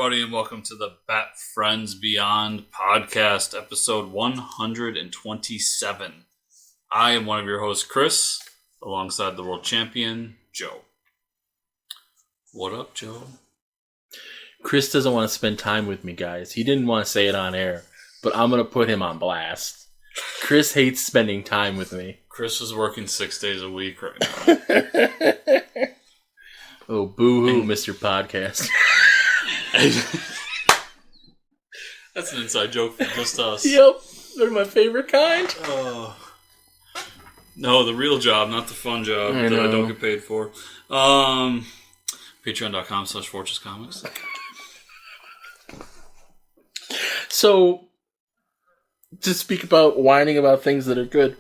everybody, and welcome to the Bat Friends Beyond podcast, episode 127. I am one of your hosts, Chris, alongside the world champion, Joe. What up, Joe? Chris doesn't want to spend time with me, guys. He didn't want to say it on air, but I'm going to put him on blast. Chris hates spending time with me. Chris is working 6 days a week right now. Oh, boo-hoo, Mr. Podcast. That's an inside joke for just us. Yep, they're my favorite kind. No, the real job, not the fun job that I don't get paid for. Patreon.com/FortressComics. So, to speak about whining about things that are good,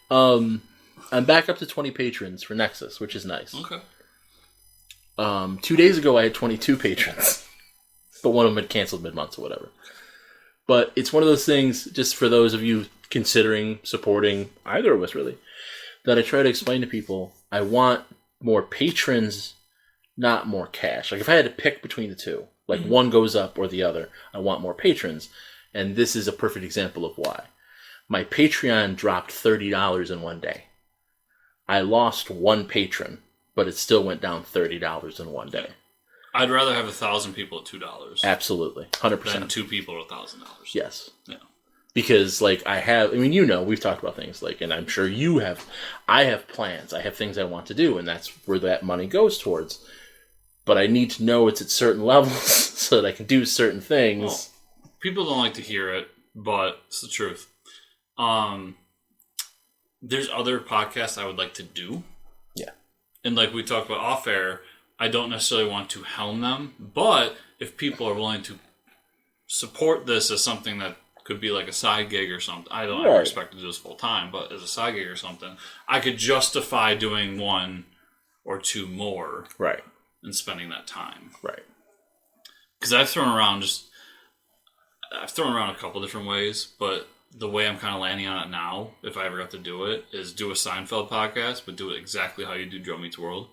I'm back up to 20 patrons for Nexus, which is nice. Okay. 2 days ago, I had 22 patrons. But one of them had canceled mid-month or whatever. But it's one of those things, just for those of you considering supporting either of us, really, that I try to explain to people, I want more patrons, not more cash. Like, if I had to pick between the two, like one goes up or the other, I want more patrons. And this is a perfect example of why. My Patreon dropped $30 in one day. I lost one patron, but it still went down $30 in one day. I'd rather have 1,000 people at $2. Absolutely. 100%. Than 2 people at $1,000. Yes. Yeah. Because, like, we've talked about things, like, and I'm sure you have, I have plans, I have things I want to do, and that's where that money goes towards. But I need to know it's at certain levels so that I can do certain things. Well, people don't like to hear it, but it's the truth. There's other podcasts I would like to do. Yeah. And like we talked about off air, I don't necessarily want to helm them, but if people are willing to support this as something that could be like a side gig or something, I don't ever expect to do this full time, but as a side gig or something, I could justify doing 1 or 2 more. Right. And spending that time. Right. Because I've thrown around a couple different ways, but the way I'm kind of landing on it now, if I ever got to do it, is do a Seinfeld podcast, but do it exactly how you do Joe Meets World.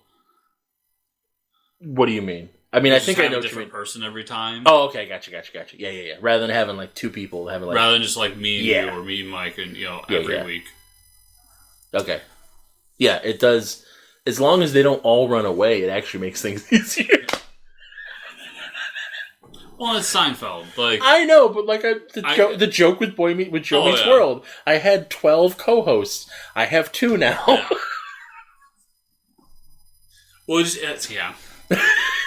What do you mean? I mean, I think I know a different person every time. Oh, okay, gotcha. Yeah. Rather than having like 2 people, having like rather than just like me and you or me and Mike, and every week. Okay. Yeah, it does. As long as they don't all run away, it actually makes things easier. Well, it's Seinfeld. Like I know, but like the joke with Joe Meets World, I had 12 co-hosts. I have 2 now. Yeah. Well, yeah.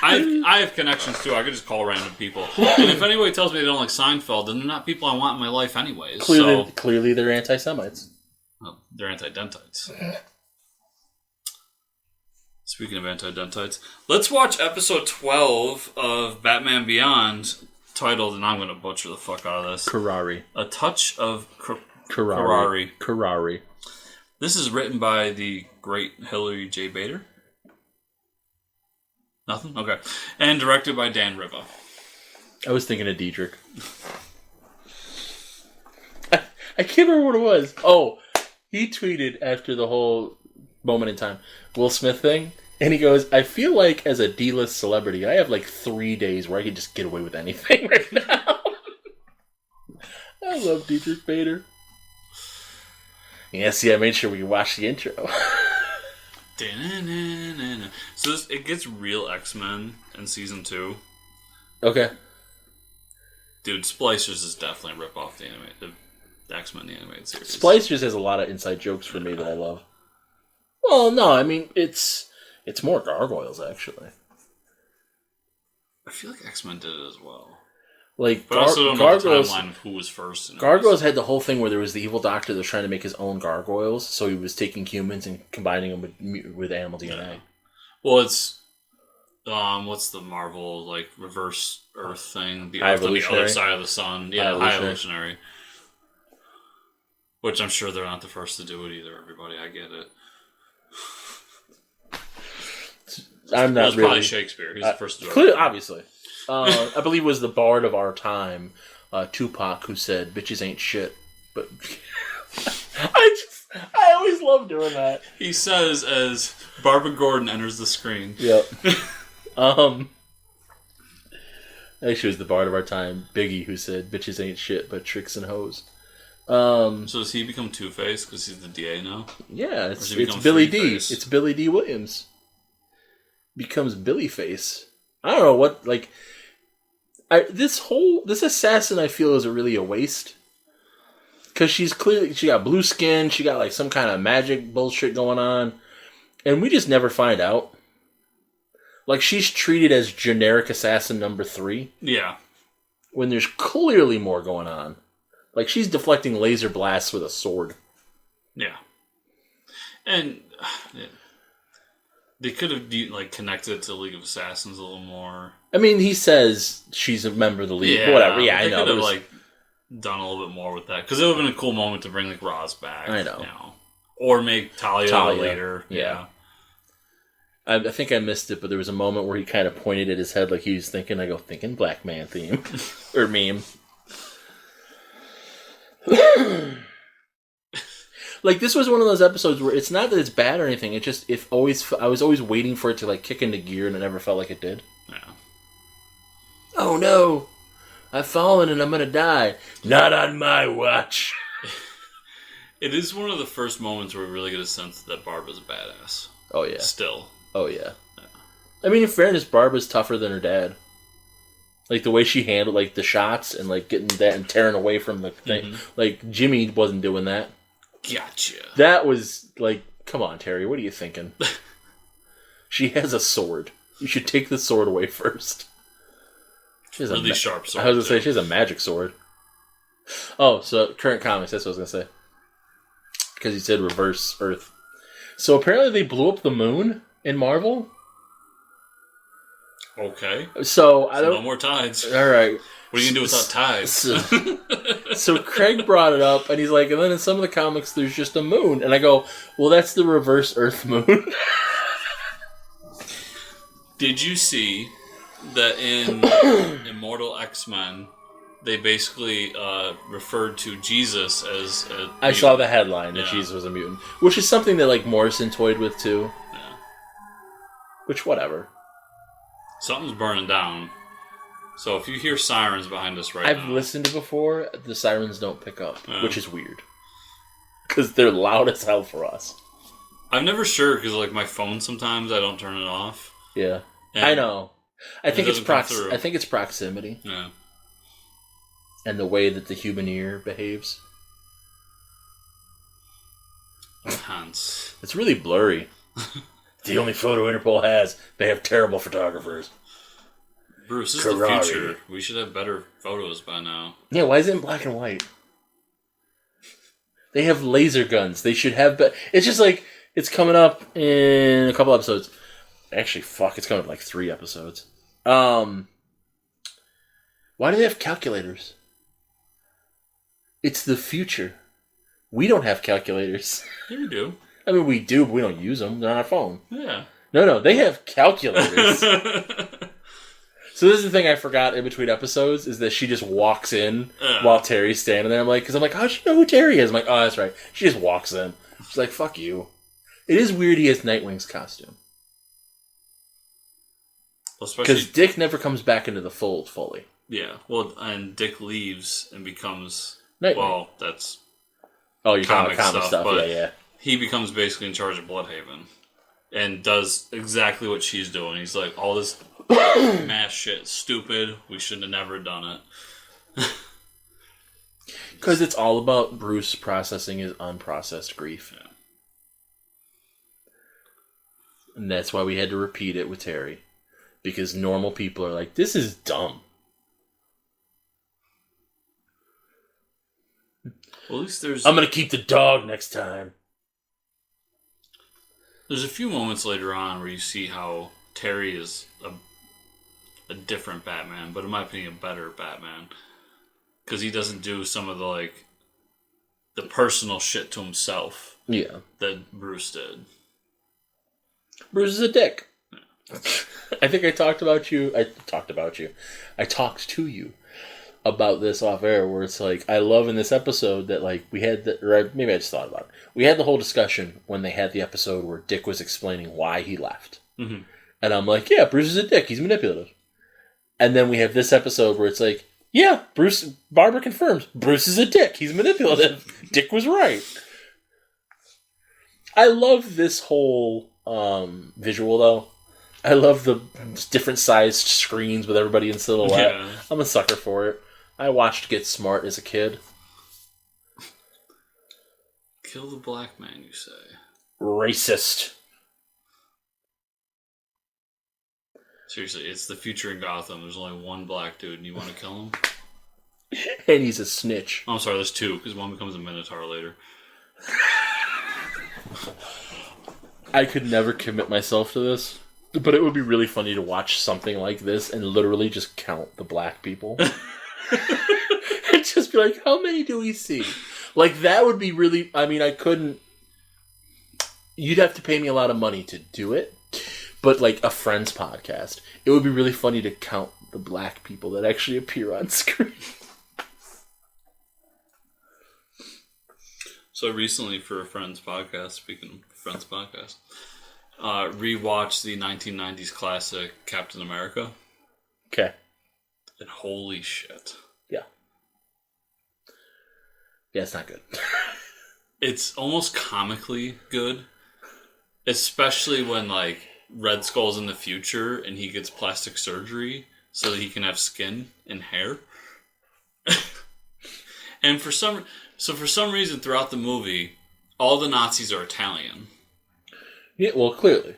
I have connections too. I could just call random people, and if anybody tells me they don't like Seinfeld, then they're not people I want in my life, anyways. Clearly, they're anti-Semites. Well, they're anti-dentites. Speaking of anti-dentites, let's watch episode 12 of Batman Beyond, titled, and I'm going to butcher the fuck out of this. Curare. A Touch of Curare. Curare. This is written by the great Hilary J. Bader. Nothing? Okay. And directed by Dan Riva. I was thinking of Diedrich. I can't remember what it was. Oh, he tweeted after the whole moment in time Will Smith thing, and he goes, I feel like as a D-list celebrity, I have like 3 days where I can just get away with anything right now. I love Diedrich Bader. Yeah, see, I made sure we could watch the intro. So it gets real X-Men in season 2. Okay. Dude, Splicers is definitely a rip-off the X-Men, the animated series. Splicers has a lot of inside jokes for me that I love. Well, no, I mean, it's more Gargoyles, actually. I feel like X-Men did it as well. Like, but I also don't know the timeline of who was first. Gargoyles had the whole thing where there was the evil doctor that was trying to make his own gargoyles, so he was taking humans and combining them with animal DNA. Yeah. Well, it's what's the Marvel like reverse Earth thing? The Earth on the other side of the sun. Yeah, High Evolutionary. Which I'm sure they're not the first to do it either. Everybody, I get it. I'm not. It was really, probably Shakespeare. He's the first to do it. Obviously. I believe it was the bard of our time, Tupac, who said, "Bitches ain't shit." But I always love doing that. He says as Barbara Gordon enters the screen. Yep. And Actually, it was the bard of our time, Biggie, who said, "Bitches ain't shit but tricks and hoes." So does he become Two-Face because he's the DA now? Yeah, it's Billy D. It's Billy D. Williams. Becomes Billy Face. I don't know what, like... This assassin, I feel, is really a waste. Because she got blue skin, she got like some kind of magic bullshit going on, and we just never find out. Like, she's treated as generic assassin number 3. Yeah. When there's clearly more going on. Like, she's deflecting laser blasts with a sword. Yeah. And they could have, like, connected it to the League of Assassins a little more. I mean, he says she's a member of the League. Yeah, whatever. Yeah, I know. They could have, like, done a little bit more with that. Because it would have been a cool moment to bring, like, Roz back. I know. You know. Or make Talia later. Yeah. I think I missed it, but there was a moment where he kind of pointed at his head like he was thinking. I go, thinking Black Man theme. Or meme. Like, this was one of those episodes where it's not that it's bad or anything. It just, I was always waiting for it to, like, kick into gear, and it never felt like it did. Yeah. Oh no, I've fallen and I'm gonna die. Not on my watch. It is one of the first moments where we really get a sense that Barbara's a badass. Oh yeah. Still. Oh yeah. I mean, in fairness, Barbara's tougher than her dad. Like, the way she handled, like, the shots and, like, getting that and tearing away from the thing. Mm-hmm. Like, Jimmy wasn't doing that. Gotcha. That was, like, come on, Terry, what are you thinking? She has a sword. You should take the sword away first. She has really sharp sword. I was going to say, she has a magic sword. Oh, so, current comics, that's what I was going to say. Because you said reverse Earth. So, apparently they blew up the moon in Marvel. Okay. So I don't. No more tides. All right. What are you gonna do without tides? So Craig brought it up, and he's like, and then in some of the comics, there's just a moon, and I go, well, that's the reverse Earth moon. Did you see that in Immortal X-Men, they basically referred to Jesus as a I saw the headline that Jesus was a mutant, which is something that, like, Morrison toyed with too. Yeah. Which, whatever. Something's burning down. So if you hear sirens behind us now... I've listened to before. The sirens don't pick up, which is weird. Because they're loud as hell for us. I'm never sure, because, like, my phone sometimes, I don't turn it off. Yeah. I know. I think it's proximity. Yeah. And the way that the human ear behaves. Enhance. It's really blurry. The only photo Interpol has. They have terrible photographers. Bruce, this is the future. We should have better photos by now. Yeah, why is it in black and white? They have laser guns. They should have... It's just like... It's coming up in a couple episodes. Actually, it's coming up in like 3 episodes. Why do they have calculators? It's the future. We don't have calculators. Yeah, we do. I mean, we do, but we don't use them. They're on our phone. Yeah. No, they have calculators. So this is the thing I forgot in between episodes, is that she just walks in while Terry's standing there. I'm like, how'd you know who Terry is? I'm like, oh, that's right. She just walks in. She's like, fuck you. It is weird he has Nightwing's costume. Because Dick never comes back into the fold fully. Yeah, well, and Dick leaves and becomes... Nightwing. Well, that's... Oh, you're talking about comic stuff. Yeah. He becomes basically in charge of Bloodhaven. And does exactly what she's doing. He's like, all this mass shit, stupid. We should have never done it. Because it's all about Bruce processing his unprocessed grief. Yeah. And that's why we had to repeat it with Terry. Because normal people are like, this is dumb. Well, at least there's... I'm going to keep the dog next time. There's a few moments later on where you see how Terry is a different Batman, but in my opinion, a better Batman. Because he doesn't do some of the personal shit to himself. Yeah. That Bruce did. Bruce is a dick. Yeah. I think I talked to you about this off air, where it's like, I love in this episode that, like, we had maybe I just thought about it. We had the whole discussion when they had the episode where Dick was explaining why he left. Mm-hmm. And I'm like, yeah, Bruce is a dick. He's manipulative. And then we have this episode where it's like, yeah, Barbara confirms, Bruce is a dick. He's manipulative. Dick was right. I love this whole visual, though. I love the different sized screens with everybody in silhouette. Yeah. I'm a sucker for it. I watched Get Smart as a kid. Kill the black man, you say? Racist. Seriously, it's the future in Gotham. There's only one black dude, and you want to kill him? And he's a snitch. Oh, I'm sorry, there's two, because one becomes a Minotaur later. I could never commit myself to this, but it would be really funny to watch something like this and literally just count the black people. And just be like, how many do we see? Like, that would be really... I mean, I couldn't... You'd have to pay me a lot of money to do it. But, like, a Friends podcast, it would be really funny to count the black people that actually appear on screen. So recently, for a Friends podcast, speaking of Friends podcast, rewatched the 1990s classic Captain America. Okay. And holy shit. Yeah. Yeah, it's not good. It's almost comically good. Especially when, like, Red Skull's in the future and he gets plastic surgery so that he can have skin and hair. And for some reason throughout the movie, all the Nazis are Italian. Yeah, well, clearly.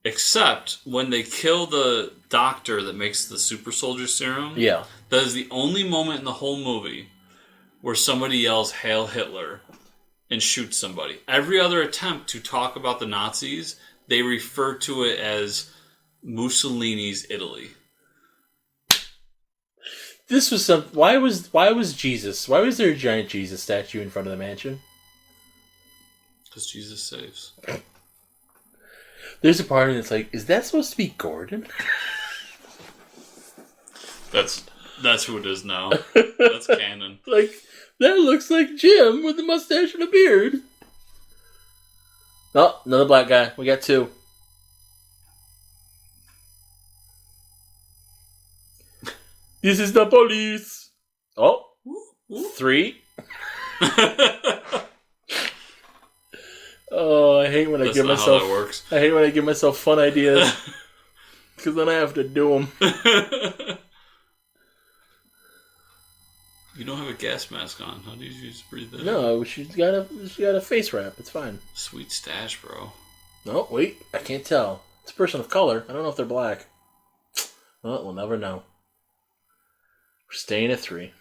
Except when they kill the doctor that makes the super soldier serum. Yeah. That is the only moment in the whole movie where somebody yells Hail Hitler and shoots somebody. Every other attempt to talk about the Nazis, they refer to it as Mussolini's Italy. This was some... Why was Jesus... Why was there a giant Jesus statue in front of the mansion? Because Jesus saves. There's a part of it that's like, is that supposed to be Gordon? That's who it is now. That's canon. Like, that looks like Jim with the mustache and a beard. Oh, another black guy. We got two. This is the police. Oh, 3. Oh, I hate when I give myself. How that works. I hate when I give myself fun ideas because then I have to do them. You don't have a gas mask on. How do you just breathe in? No, she's got a face wrap. It's fine. Sweet stash, bro. No, wait. I can't tell. It's a person of color. I don't know if they're black. Well, we'll never know. We're staying at 3.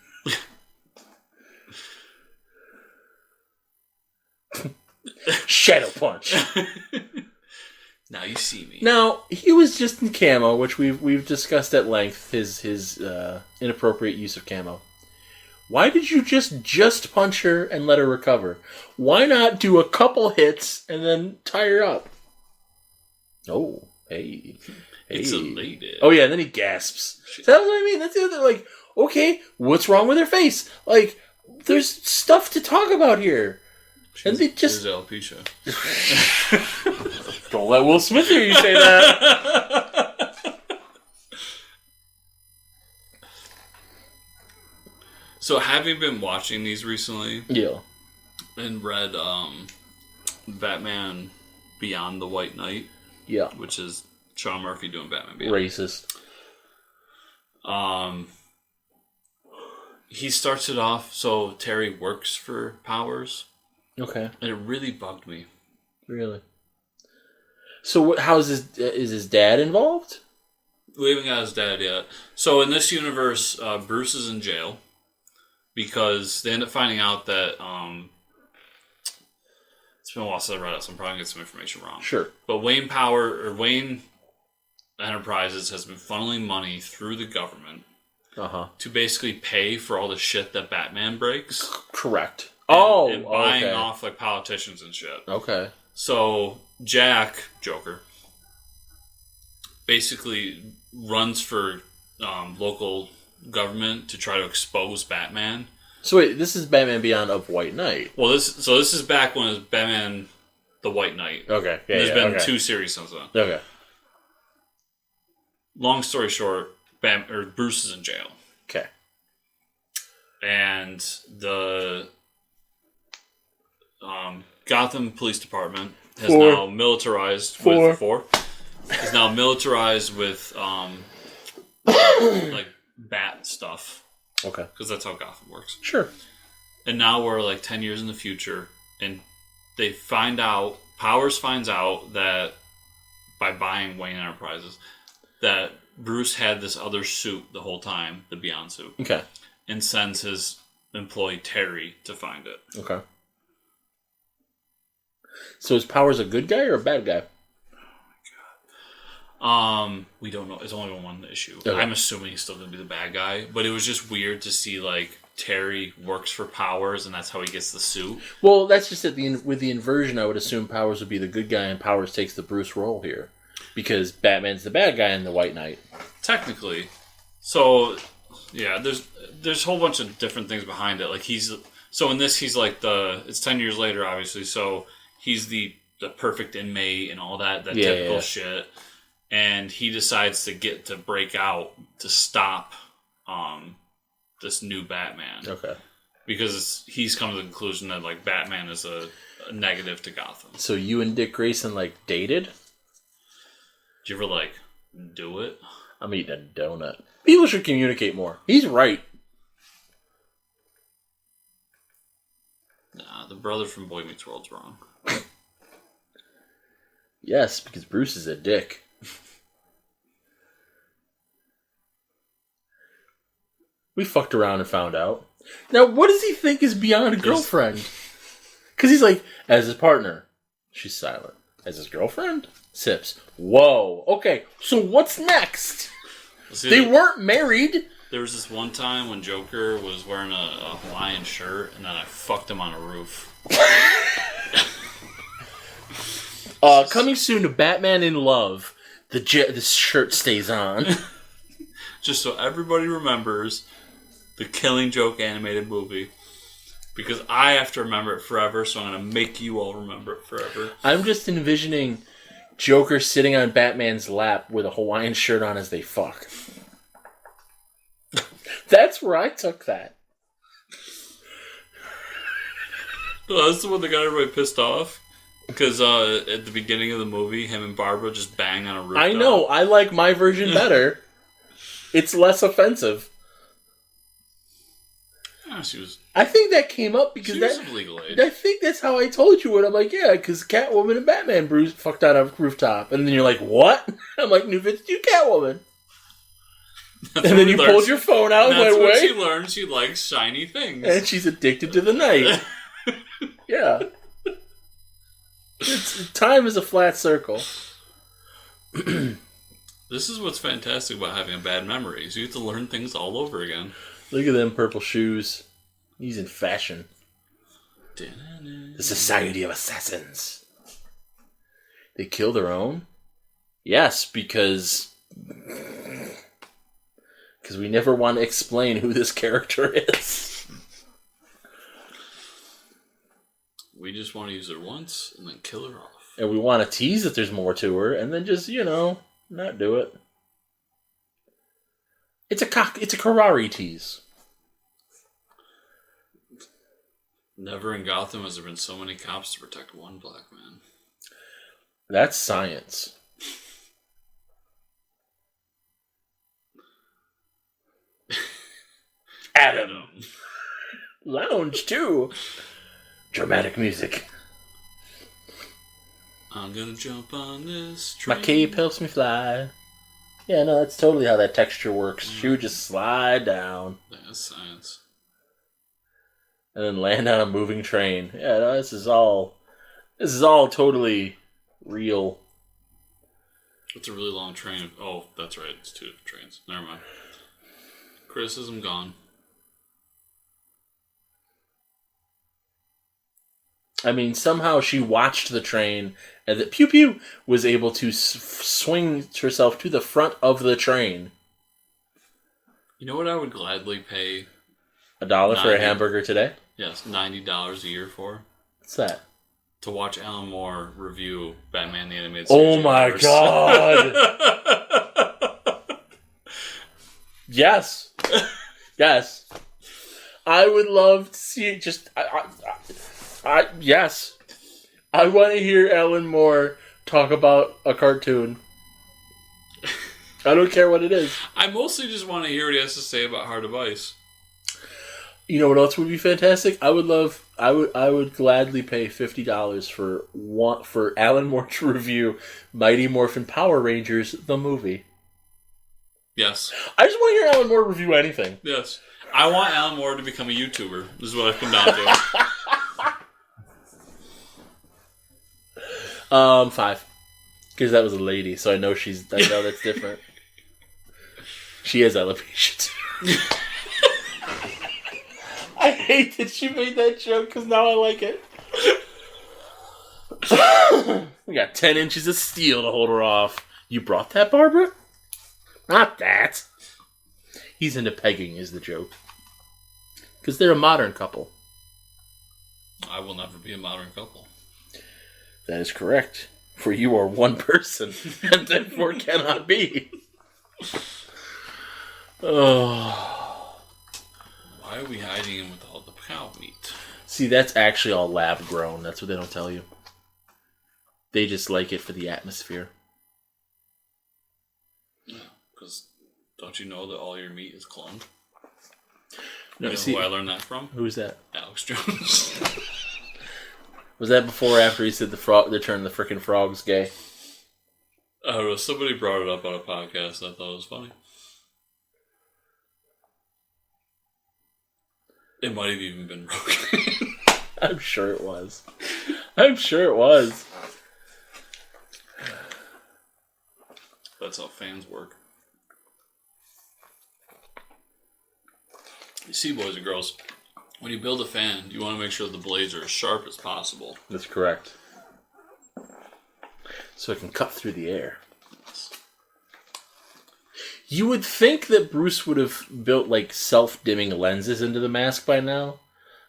Shadow punch. Now you see me. Now, he was just in camo, which we've discussed at length, his inappropriate use of camo. Why did you just punch her and let her recover? Why not do a couple hits and then tie her up? Oh, hey. It's a lady. Oh, yeah, and then he gasps. That's what I mean. That's the other, like, okay, what's wrong with her face? Like, there's stuff to talk about here. And they just... She's alopecia. Don't let Will Smith hear you say that. So, having been watching these recently... Yeah. And read Batman Beyond the White Knight. Yeah. Which is Sean Murphy doing Batman Beyond. Racist. He starts it off, so Terry works for Powers. Okay. And it really bugged me. Really? So how's is his dad involved? We haven't got his dad yet. So in this universe, Bruce is in jail because they end up finding out that it's been a while since I read it, so I'm probably going to get some information wrong. Sure. But Wayne Enterprises has been funneling money through the government to basically pay for all the shit that Batman breaks. Correct. And buying off like politicians and shit. Okay. So Jack, Joker, basically runs for local government to try to expose Batman. So wait, this is Batman Beyond of White Knight. Well, this is back when it was Batman the White Knight. Okay. Yeah, There's been 2 series since then. Okay. Long story short, Bruce is in jail. Okay. And the Gotham Police Department has now militarized with is now militarized with like bat stuff. Okay. Because that's how Gotham works. Sure. And now we're like 10 years in the future, and they Powers finds out that by buying Wayne Enterprises, that Bruce had this other suit the whole time, the Beyond suit. Okay. And sends his employee Terry to find it. Okay. So is Powers a good guy or a bad guy? We don't know. It's only been one issue. Okay. I'm assuming he's still going to be the bad guy, but it was just weird to see like Terry works for Powers, and that's how he gets the suit. Well, that's just with the inversion. I would assume Powers would be the good guy, and Powers takes the Bruce role here, because Batman's the bad guy in the White Knight. Technically, so yeah, there's a whole bunch of different things behind it. Like in this he's like it's 10 years later, obviously. So he's the perfect inmate and all that typical shit. And he decides to break out to stop this new Batman. Okay. Because he's come to the conclusion that like Batman is a negative to Gotham. So you and Dick Grayson like dated? Did you ever like do it? I'm eating a donut. People should communicate more. He's right. Nah, the brother from Boy Meets World's wrong. Yes, because Bruce is a dick. We fucked around and found out. Now, what does he think is beyond a girlfriend? Because he's like, as his partner, she's silent. As his girlfriend, sips. Whoa. Okay, so what's next? They weren't married. There was this one time when Joker was wearing a Hawaiian shirt, and then I fucked him on a roof. Coming soon to Batman in Love. The shirt stays on. Just so everybody remembers the Killing Joke animated movie. Because I have to remember it forever, so I'm going to make you all remember it forever. I'm just envisioning Joker sitting on Batman's lap with a Hawaiian shirt on as they fuck. That's where I took that. No, that's the one that got everybody pissed off. Because at the beginning of the movie, him and Barbara just banged on a rooftop. I know. I like my version better. It's less offensive. Yeah, I think that came up because she was of legal age. I think that's how I told you it. I'm like, yeah, because Catwoman and Batman Bruce fucked on a rooftop. And then you're like, what? I'm like, New 52 Catwoman. And then you pulled your phone out and went, wait. She learned she likes shiny things. And she's addicted to the night. Yeah. Time is a flat circle. This is what's fantastic about having a bad memory. Is you get to learn things all over again. Look at them purple shoes. He's in fashion. The Society of Assassins. They kill their own? Yes, because we never want to explain who this character is. We just want to use her once and then kill her off. And we want to tease that there's more to her and then just, not do it. It's a Curare tease. Never in Gotham has there been so many cops to protect one black man. That's science. Adam. Lounge, too. Dramatic music. I'm gonna jump on this train. My cape helps me fly. Yeah, no, that's totally how that texture works. She would just slide down. That's science. And then land on a moving train. Yeah, no, this is all totally real. It's a really long train. Oh, that's right. It's 2 trains. Never mind. Criticism gone. I mean, somehow she watched the train, and that Pew Pew was able to swing herself to the front of the train. You know what I would gladly pay? $1 for a hamburger today? Yes, $90 a year for. What's that? To watch Alan Moore review Batman the Animated Oh Series. my god! Yes. Yes. I would love to see it just... yes. I want to hear Alan Moore talk about a cartoon. I don't care what it is. I mostly just want to hear what he has to say about Heart of Ice. You know what else would be fantastic? I would gladly pay $50 for Alan Moore to review Mighty Morphin Power Rangers, the movie. Yes. I just want to hear Alan Moore review anything. Yes. I want Alan Moore to become a YouTuber. This is what I've come down to. 5. Because that was a lady, so I know that's different. She has alopecia too. I hate that she made that joke because now I like it. We got 10 inches of steel to hold her off. You brought that, Barbara? Not that. He's into pegging is the joke. Because they're a modern couple. I will never be a modern couple. That is correct. For you are one person, and therefore cannot be. Oh. Why are we hiding him with all the cow meat? See, that's actually all lab grown. That's what they don't tell you. They just like it for the atmosphere. Yeah, because don't you know that all your meat is cloned? No, you know see, who I learned that from? Who's that? Alex Jones. Was that before or after he said they're turning the frickin' frogs gay? I don't know. Somebody brought it up on a podcast and I thought it was funny. It might have even been Rogan. I'm sure it was. I'm sure it was. That's how fans work. You see, boys and girls, when you build a fan, you want to make sure the blades are as sharp as possible. That's correct. So it can cut through the air. You would think that Bruce would have built, like, self-dimming lenses into the mask by now.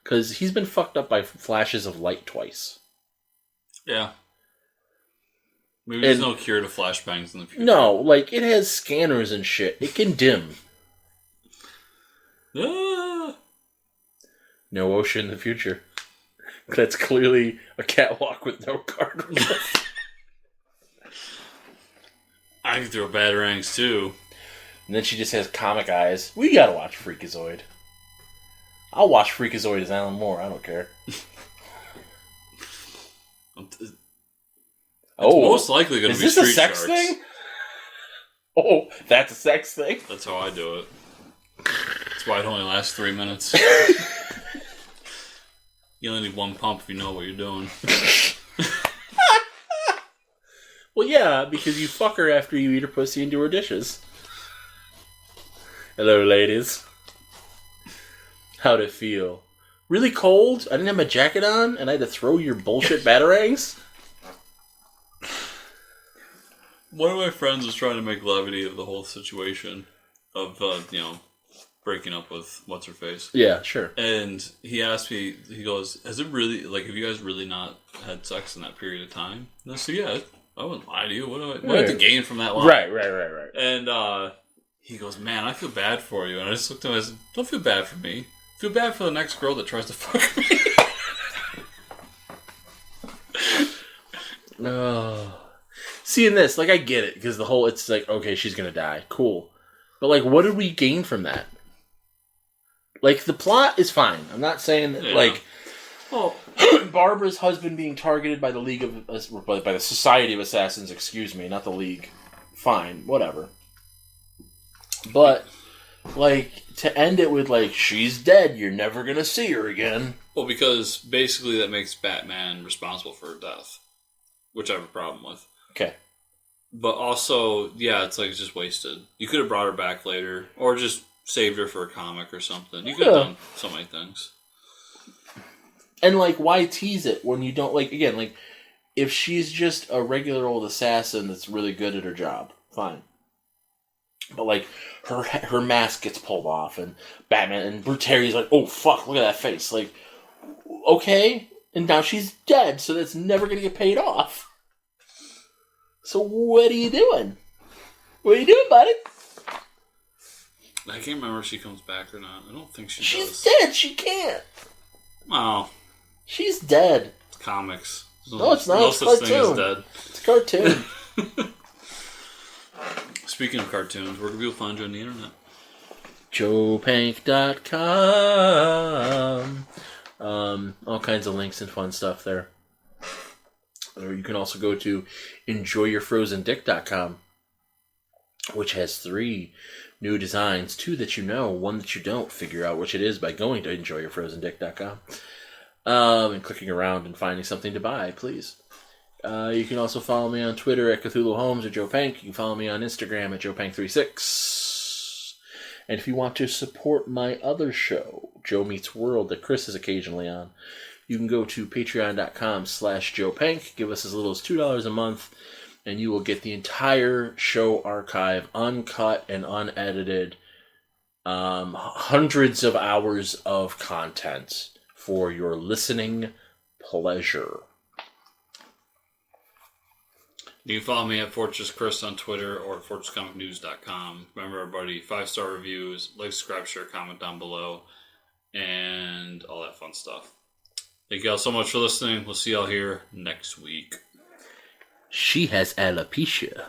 Because he's been fucked up by flashes of light twice. Yeah. Maybe there's no cure to flashbangs in the future. No, like, it has scanners and shit. It can dim. Ah. No ocean in the future. That's clearly a catwalk with no guardrails. I can throw batarangs, too. And then she just has comic eyes. We gotta watch Freakazoid. I'll watch Freakazoid as Alan Moore. I don't care. It's most likely going to be Street Is this a sex Sharks. thing? Oh, that's a sex thing? That's how I do it. That's why it only lasts 3 minutes. You only need one pump if you know what you're doing. Well, yeah, because you fuck her after you eat her pussy and do her dishes. Hello, ladies. How'd it feel? Really cold? I didn't have my jacket on, and I had to throw your bullshit batarangs? One of my friends was trying to make levity of the whole situation of, breaking up with what's-her-face. Yeah, sure. And he asked me, he goes, has it really, have you guys really not had sex in that period of time? And I said, yeah, I wouldn't lie to you. What do I have to gain from that line? Right. And he goes, man, I feel bad for you. And I just looked at him and I said, don't feel bad for me. Feel bad for the next girl that tries to fuck me. Seeing this, I get it, because it's like, okay, she's gonna die. Cool. But, what did we gain from that? The plot is fine. I'm not saying that, Barbara's husband being targeted by the League of... by the Society of Assassins, excuse me, not the League. Fine, whatever. But, to end it with, she's dead, you're never gonna see her again. Well, because basically that makes Batman responsible for her death. Which I have a problem with. Okay. But also, yeah, it's just wasted. You could have brought her back later, or just saved her for a comic or something. You could have done so many things. And, why tease it when you don't, again, if she's just a regular old assassin that's really good at her job, fine. But, her mask gets pulled off, and Batman, and Bruteri's oh, fuck, look at that face. Okay, and now she's dead, so that's never going to get paid off. So what are you doing? What are you doing, buddy? I can't remember if she comes back or not. I don't think she does. She's dead. She can't. Oh. She's dead. It's comics. No, it's not. No It's such cartoon. thing as dead. It's a cartoon. Speaking of cartoons, where can people find you on the internet? JoePank.com. All kinds of links and fun stuff there. Or you can also go to enjoyyourfrozendick.com, which has 3 new designs, 2 that you know, 1 that you don't. Figure out which it is by going to enjoyyourfrozendick.com and clicking around and finding something to buy, please. You can also follow me on Twitter at Cthulhu Holmes or Joe Pank. You can follow me on Instagram at JoePank36. And if you want to support my other show, Joe Meets World, that Chris is occasionally on, you can go to patreon.com/JoePank. Give us as little as $2 a month, and you will get the entire show archive, uncut and unedited. Hundreds of hours of content for your listening pleasure. You can follow me at Fortress Chris on Twitter or at FortressComicNews.com. Remember, everybody, 5-star reviews, like, subscribe, share, comment down below, and all that fun stuff. Thank you all so much for listening. We'll see y'all here next week. She has alopecia.